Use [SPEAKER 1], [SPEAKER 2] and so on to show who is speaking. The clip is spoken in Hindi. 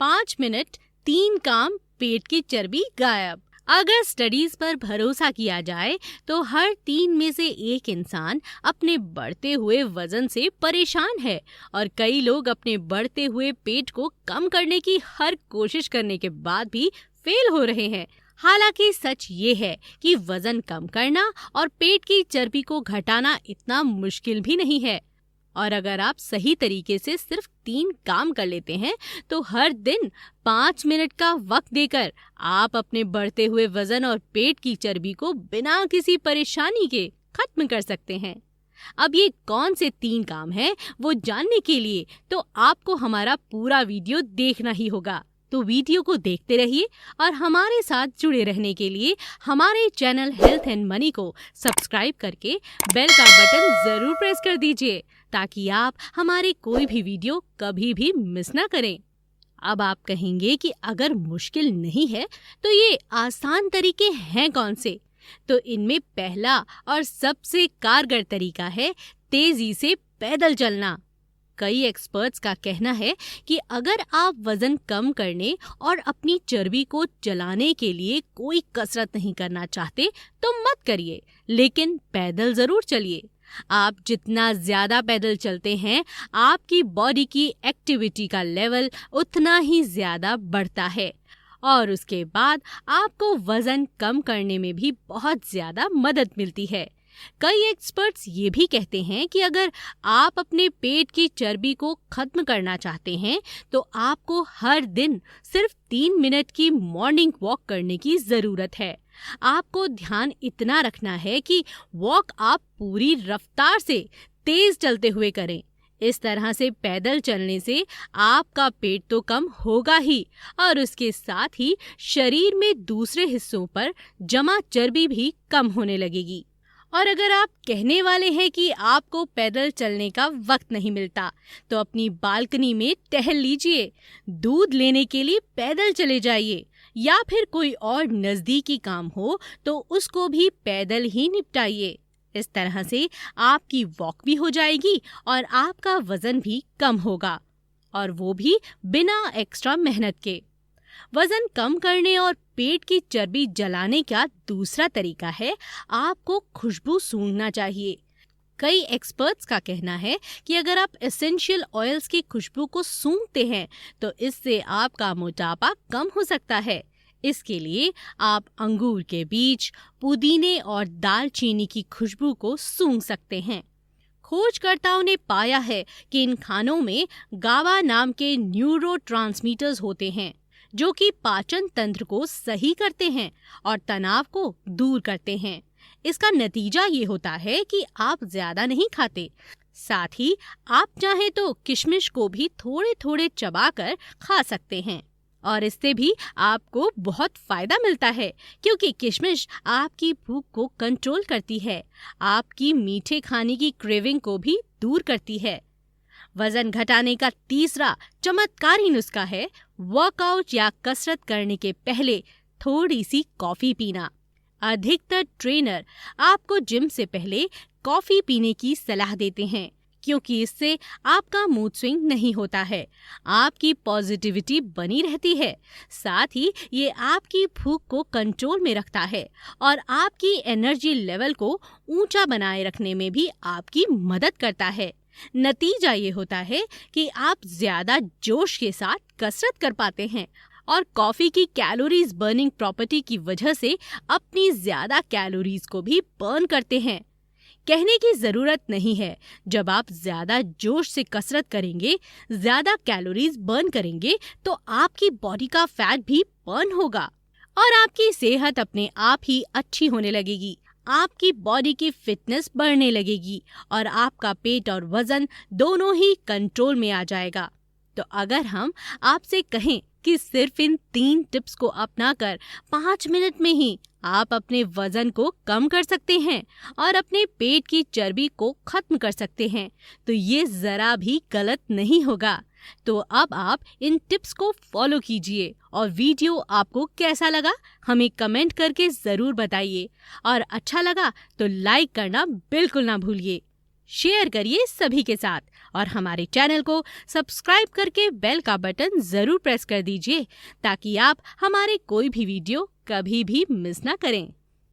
[SPEAKER 1] 5 मिनट 3 काम, पेट की चर्बी गायब। अगर स्टडीज पर भरोसा किया जाए तो हर 3 में से 1 इंसान अपने बढ़ते हुए वजन से परेशान है और कई लोग अपने बढ़ते हुए पेट को कम करने की हर कोशिश करने के बाद भी फेल हो रहे हैं। हालांकि सच ये है कि वजन कम करना और पेट की चर्बी को घटाना इतना मुश्किल भी नहीं है। और अगर आप सही तरीके से सिर्फ 3 काम कर लेते हैं तो हर दिन 5 मिनट का वक्त देकर आप अपने बढ़ते हुए वजन और पेट की चर्बी को बिना किसी परेशानी के खत्म कर सकते हैं। अब ये कौन से 3 काम हैं वो जानने के लिए तो आपको हमारा पूरा वीडियो देखना ही होगा। तो वीडियो को देखते रहिए और हमारे साथ जुड़े रहने के लिए हमारे चैनल हेल्थ एंड मनी को सब्सक्राइब करके बेल का बटन जरूर प्रेस कर दीजिए ताकि आप हमारे कोई भी वीडियो कभी भी मिस ना करें। अब आप कहेंगे कि अगर मुश्किल नहीं है तो ये आसान तरीके हैं कौन से? तो इनमें पहला और सबसे कारगर तरीका है तेजी से पैदल चलना। कई एक्सपर्ट्स का कहना है कि अगर आप वजन कम करने और अपनी चर्बी को जलाने के लिए कोई कसरत नहीं करना चाहते तो मत करिए, लेकिन पैदल जरूर चलिए। आप जितना ज्यादा पैदल चलते हैं आपकी बॉडी की एक्टिविटी का लेवल उतना ही ज्यादा बढ़ता है और उसके बाद आपको वजन कम करने में भी बहुत ज्यादा मदद मिलती है। कई एक्सपर्ट्स ये भी कहते हैं कि अगर आप अपने पेट की चर्बी को खत्म करना चाहते हैं तो आपको हर दिन सिर्फ 3 मिनट की मॉर्निंग वॉक करने की ज़रूरत है। आपको ध्यान इतना रखना है कि वॉक आप पूरी रफ्तार से तेज चलते हुए करें। इस तरह से पैदल चलने से आपका पेट तो कम होगा ही और उसके साथ ही शरीर में दूसरे हिस्सों पर जमा चर्बी भी कम होने लगेगी। और अगर आप कहने वाले हैं कि आपको पैदल चलने का वक्त नहीं मिलता तो अपनी बालकनी में टहल लीजिए, दूध लेने के लिए पैदल चले जाइए या फिर कोई और नज़दीकी काम हो तो उसको भी पैदल ही निपटाइए। इस तरह से आपकी वॉक भी हो जाएगी और आपका वजन भी कम होगा और वो भी बिना एक्स्ट्रा मेहनत के। वजन कम करने और पेट की चर्बी जलाने का दूसरा तरीका है आपको खुशबू सूंघना चाहिए। कई एक्सपर्ट्स का कहना है कि अगर आप एसेंशियल ऑयल्स की खुशबू को सूंघते हैं तो इससे आपका मोटापा कम हो सकता है। इसके लिए आप अंगूर के बीज, पुदीने और दालचीनी की खुशबू को सूंघ सकते हैं। खोजकर्ताओं ने पाया है कि इन खानों में गाबा नाम के न्यूरोट्रांसमीटर्स होते हैं जो कि पाचन तंत्र को सही करते हैं और तनाव को दूर करते हैं। इसका नतीजा ये होता है कि आप ज्यादा नहीं खाते। साथ ही आप चाहें तो किशमिश को भी थोड़े थोड़े चबाकर खा सकते हैं और इससे भी आपको बहुत फायदा मिलता है क्योंकि किशमिश आपकी भूख को कंट्रोल करती है, आपकी मीठे खाने की क्रेविंग को भी दूर करती है। वजन घटाने का तीसरा चमत्कारी नुस्खा है वर्कआउट या कसरत करने के पहले थोड़ी सी कॉफी पीना। अधिकतर ट्रेनर आपको जिम से पहले कॉफी पीने की सलाह देते हैं क्योंकि इससे आपका मूड स्विंग नहीं होता है, आपकी पॉजिटिविटी बनी रहती है, साथ ही ये आपकी भूख को कंट्रोल में रखता है और आपकी एनर्जी लेवल को ऊंचा बनाए रखने में भी आपकी मदद करता है। नतीजा ये होता है कि आप ज्यादा जोश के साथ कसरत कर पाते हैं और कॉफी की कैलोरीज बर्निंग प्रॉपर्टी की वजह से अपनी ज्यादा कैलोरीज को भी बर्न करते हैं। कहने की जरूरत नहीं है, जब आप ज्यादा जोश से कसरत करेंगे, ज्यादा कैलोरीज बर्न करेंगे तो आपकी बॉडी का फैट भी बर्न होगा और आपकी सेहत अपने आप ही अच्छी होने लगेगी। आपकी बॉडी की फिटनेस बढ़ने लगेगी और आपका पेट और वजन दोनों ही कंट्रोल में आ जाएगा। तो अगर हम आपसे कहें कि सिर्फ इन 3 टिप्स को अपनाकर 5 मिनट में ही आप अपने वजन को कम कर सकते हैं और अपने पेट की चर्बी को खत्म कर सकते हैं तो ये जरा भी गलत नहीं होगा। तो अब आप इन टिप्स को फॉलो कीजिए और वीडियो आपको कैसा लगा हमें कमेंट करके ज़रूर बताइए और अच्छा लगा तो लाइक करना बिल्कुल ना भूलिए। शेयर करिए सभी के साथ और हमारे चैनल को सब्सक्राइब करके बेल का बटन जरूर प्रेस कर दीजिए ताकि आप हमारे कोई भी वीडियो कभी भी मिस ना करें।